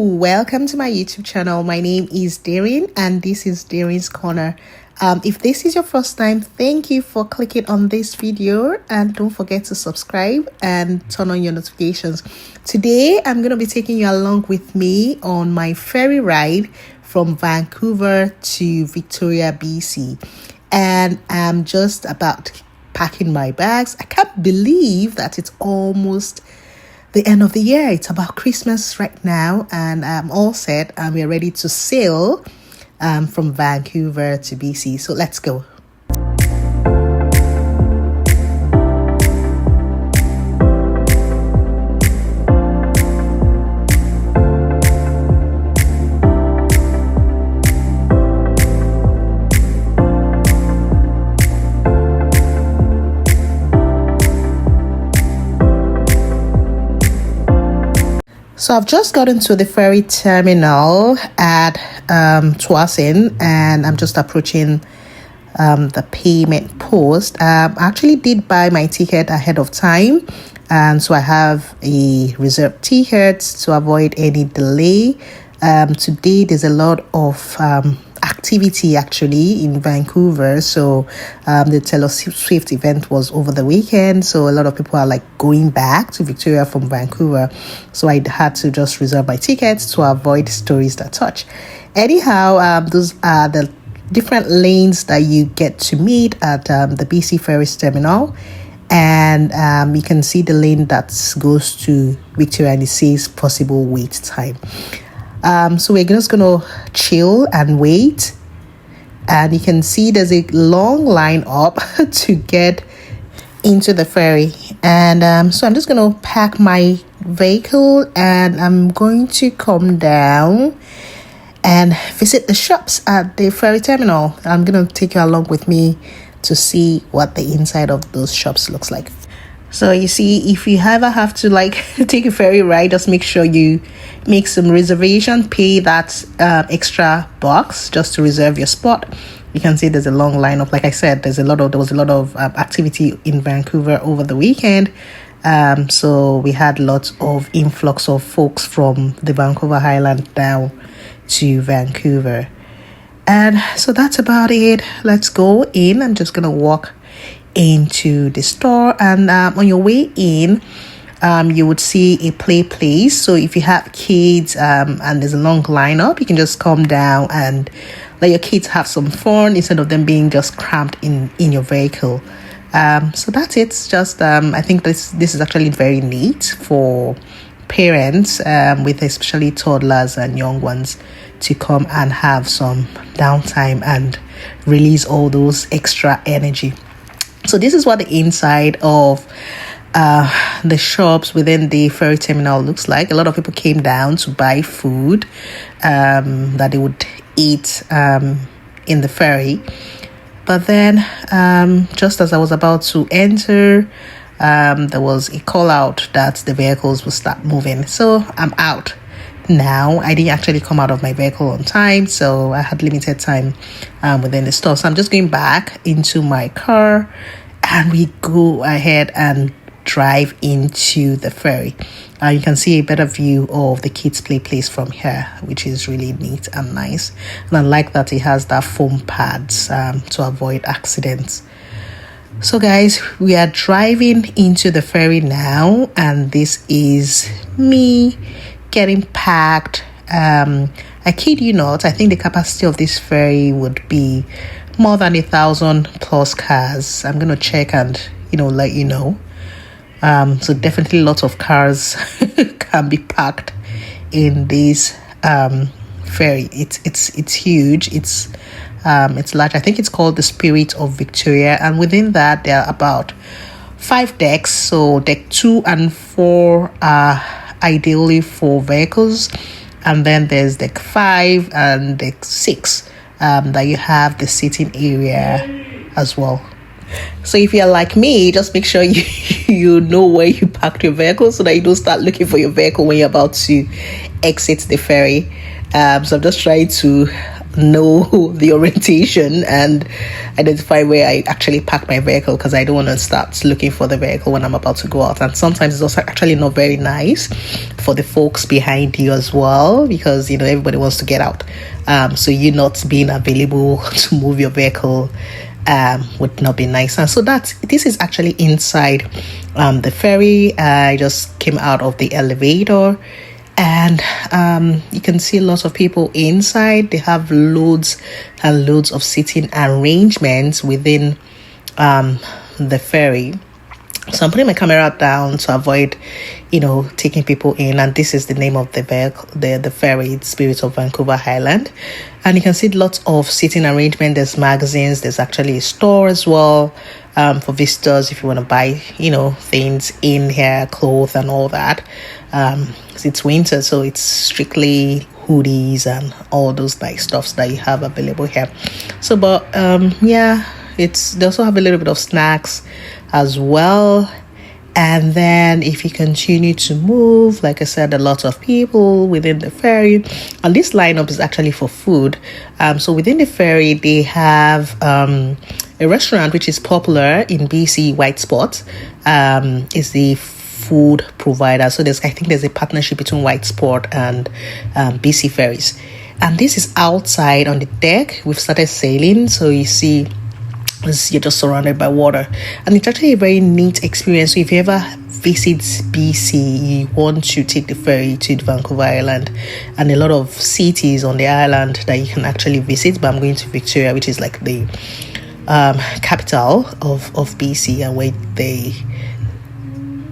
welcome to my YouTube channel. My name is Derin and this is DerinsCorner. If this is your first time, thank you for clicking on this video and don't forget to subscribe and turn on your notifications. Today I'm going to be taking you along with me on my ferry ride from Vancouver to Victoria, BC, and I'm just about packing my bags. I can't believe that it's almost the end of the year. It's about Christmas right now and I'm all set and we're ready to sail from Vancouver to BC. So let's go. So I've just gotten to the ferry terminal at Tsawwassen and I'm just approaching the payment post. I actually did buy my ticket ahead of time, and so I have a reserved ticket to avoid any delay. Today there's a lot of activity actually in Vancouver, so the Taylor Swift event was over the weekend, so a lot of people are like going back to Victoria from Vancouver, so I had to just reserve my tickets to avoid stories that touch. Anyhow, those are the different lanes that you get to meet at the BC Ferries terminal, and you can see the lane that goes to Victoria and it says possible wait time. So we're just gonna chill and wait, and you can see there's a long line up to get into the ferry, and so I'm just gonna pack my vehicle and I'm going to come down and visit the shops at the ferry terminal. I'm gonna take you along with me to see what the inside of those shops looks like. So you see, if you ever have to like take a ferry ride, just make sure you make some reservation, pay that extra bucks just to reserve your spot. You can see there's a long lineup. Like I said, there was a lot of activity in Vancouver over the weekend. So we had lots of influx of folks from the Vancouver Highland down to Vancouver. And so that's about it. Let's go in. I'm just gonna walk into the store, and on your way in you would see a play place. So if you have kids and there's a long lineup, you can just come down and let your kids have some fun instead of them being just cramped in your vehicle. So that's it. Just I think this is actually very neat for parents with especially toddlers and young ones to come and have some downtime and release all those extra energy. So this is what the inside of the shops within the ferry terminal looks like. A lot of people came down to buy food that they would eat in the ferry. But then just as I was about to enter, there was a call out that the vehicles will start moving. So I'm out now. I didn't actually come out of my vehicle on time, so I had limited time within the store. So I'm just going back into my car and we go ahead and drive into the ferry. You can see a better view of the kids play place from here, which is really neat and nice. And I like that it has that foam pads to avoid accidents. So guys, we are driving into the ferry now, and this is me getting packed. I kid you not, I think the capacity of this ferry would be more than 1,000 plus cars. I'm gonna check and let you know. So definitely lots of cars can be packed in this ferry. It's huge. It's large. I think it's called the Spirit of Victoria, and within that there are about 5 decks. So deck 2 and 4 are ideally for vehicles, and then there's deck 5 and deck 6 that you have the sitting area as well. So if you're like me, just make sure you know where you parked your vehicle so that you don't start looking for your vehicle when you're about to exit the ferry. So I'm just trying to know the orientation and identify where I actually park my vehicle, because I don't want to start looking for the vehicle when I'm about to go out. And sometimes it's also actually not very nice for the folks behind you as well, because everybody wants to get out, so you not being available to move your vehicle would not be nice. And so this is actually inside the ferry. I just came out of the elevator, and you can see lots of people inside. They have loads and loads of seating arrangements within the ferry. So I'm putting my camera down to avoid taking people in. And this is the name of the vehicle, the ferry, Spirit of Vancouver Island. And you can see lots of seating arrangement. There's magazines. There's actually a store as well for visitors if you want to buy things in here, clothes and all that. It's winter, so it's strictly hoodies and all those nice stuffs that you have available here. So but they also have a little bit of snacks as well. And then if you continue to move, like I said, a lot of people within the ferry, and this lineup is actually for food. So within the ferry, they have a restaurant which is popular in BC, White Spot, is the food provider. So I think there's a partnership between White Spot and BC Ferries. And this is outside on the deck. We've started sailing, so you see you're just surrounded by water, and it's actually a very neat experience. So if you ever visit BC, you want to take the ferry to Vancouver Island, and a lot of cities on the island that you can actually visit. But I'm going to Victoria, which is like the capital of BC, and where the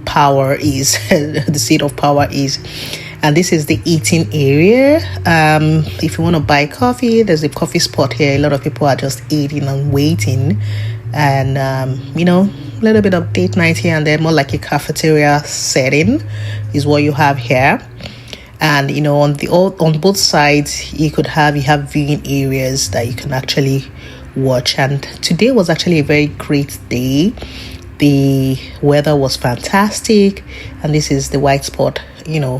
power is the seat of power is. And this is the eating area. If you want to buy coffee, there's a coffee spot here. A lot of people are just eating and waiting, and a little bit of date night here and there. More like a cafeteria setting is what you have here. And on both sides you have viewing areas that you can actually watch. And today was actually a very great day. The weather was fantastic, and this is the White Spot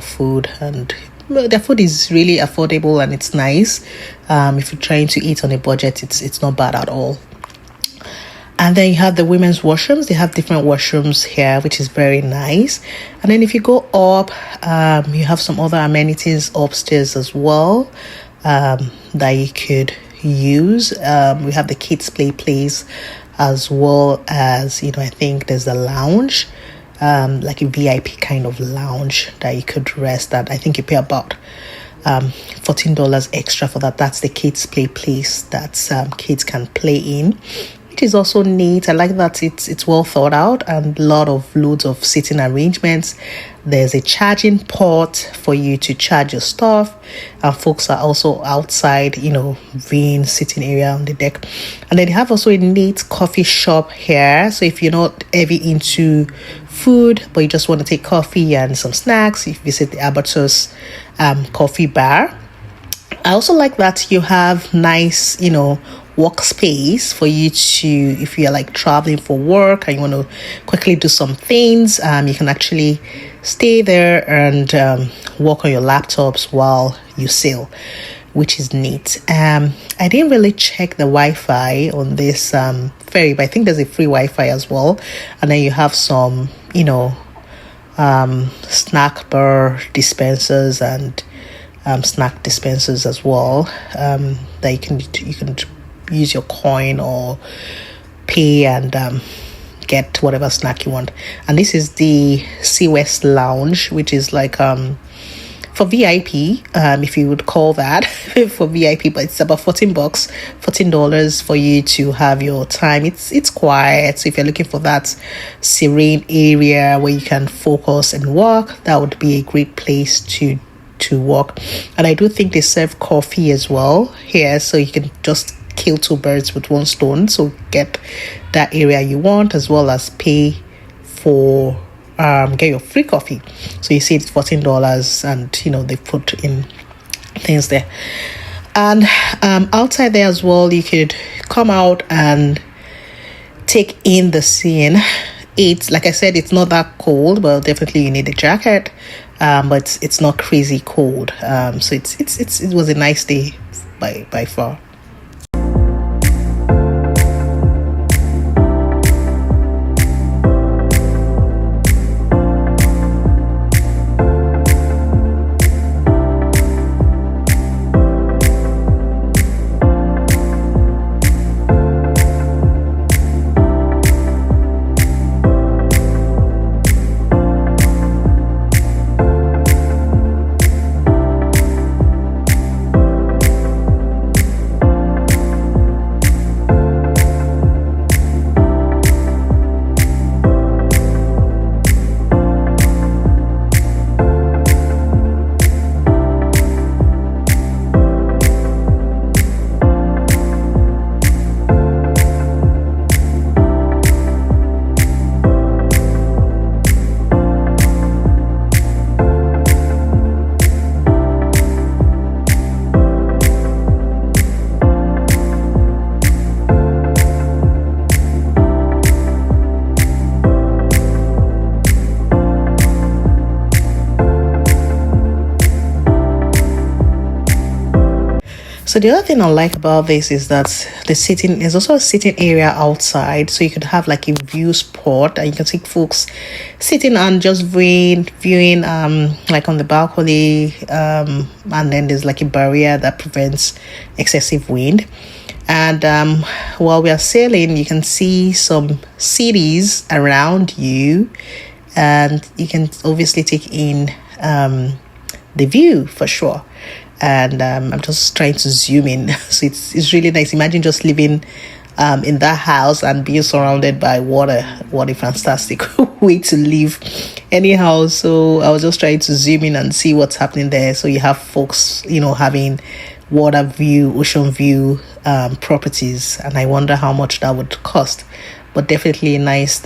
food, and their food is really affordable and it's nice. If you're trying to eat on a budget, it's not bad at all. And then you have the women's washrooms. They have different washrooms here, which is very nice. And then if you go up, you have some other amenities upstairs as well that you could use. We have the kids play place, as well as I think there's a lounge, like a VIP kind of lounge that you could rest at. I think you pay about $14 extra for that. That's the kids play place that kids can play in. It is also neat. I like that it's well thought out, and loads of seating arrangements. There's a charging port for you to charge your stuff, and folks are also outside, viewing sitting area on the deck. And then they have also a neat coffee shop here. So if you're not heavy into food, but you just want to take coffee and some snacks, you visit the Albertus coffee bar. I also like that you have nice, workspace for you to, if you're like traveling for work and you want to quickly do some things, you can actually stay there and work on your laptops while you sail, which is neat. I didn't really check the Wi-Fi on this ferry, but I think there's a free Wi-Fi as well. And then you have some snack bar dispensers and snack dispensers as well, that you can use your coin or pay and get whatever snack you want. And this is the Sea West Lounge, which is like for VIP, if you would call that for VIP, but it's about $14 for you to have your time. It's quiet, so if you're looking for that serene area where you can focus and work, that would be a great place to work. And I do think they serve coffee as well here, so you can just kill two birds with one stone. So get that area you want, as well as pay for get your free coffee. So you see it's $14, and they put in things there. And outside there as well, you could come out and take in the scene. It's like I said, it's not that cold, but definitely you need a jacket. But it's not crazy cold. So it was a nice day by far. So the other thing I like about this is that there's also a sitting area outside, so you could have like a view spot and you can see folks sitting and just viewing like on the balcony, and then there's like a barrier that prevents excessive wind. And while we are sailing, you can see some cities around you, and you can obviously take in the view for sure. And I'm just trying to zoom in. So it's really nice. Imagine just living in that house and being surrounded by water. What a fantastic way to live. Anyhow, so I was just trying to zoom in and see what's happening there. So you have folks, having water view, ocean view properties, and I wonder how much that would cost. But definitely a nice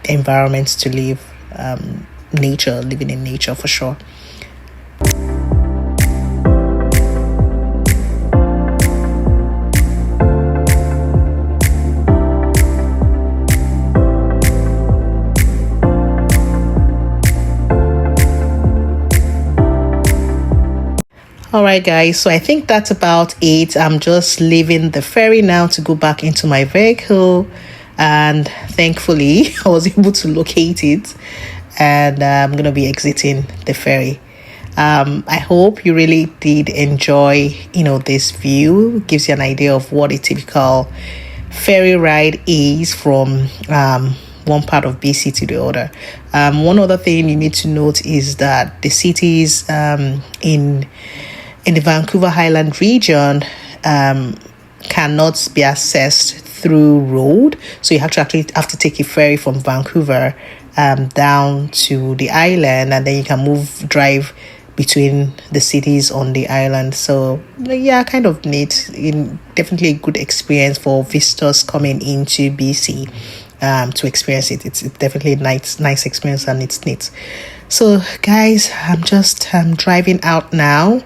environment to live, living in nature for sure. All right, guys, so I think that's about it. I'm just leaving the ferry now to go back into my vehicle, and thankfully I was able to locate it, and I'm gonna be exiting the ferry. I hope you really did enjoy this view. It gives you an idea of what a typical ferry ride is from one part of BC to the other. One other thing you need to note is that the cities in the Vancouver Highland region cannot be accessed through road, so you have to take a ferry from Vancouver down to the island, and then you can drive between the cities on the island. So yeah, kind of neat. Definitely a good experience for visitors coming into BC to experience it. It's definitely a nice experience, and it's neat. So guys, I'm just driving out now.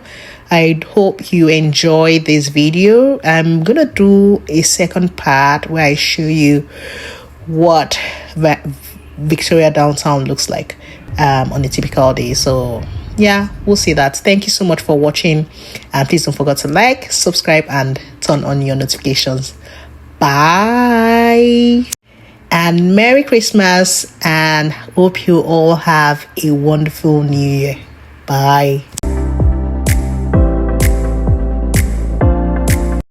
I hope you enjoy this video. I'm gonna do a second part where I show you what Victoria downtown looks like on a typical day. So yeah, we'll see that. Thank you so much for watching, and please don't forget to like, subscribe, and turn on your notifications. Bye, and Merry Christmas, and hope you all have a wonderful New Year. Bye.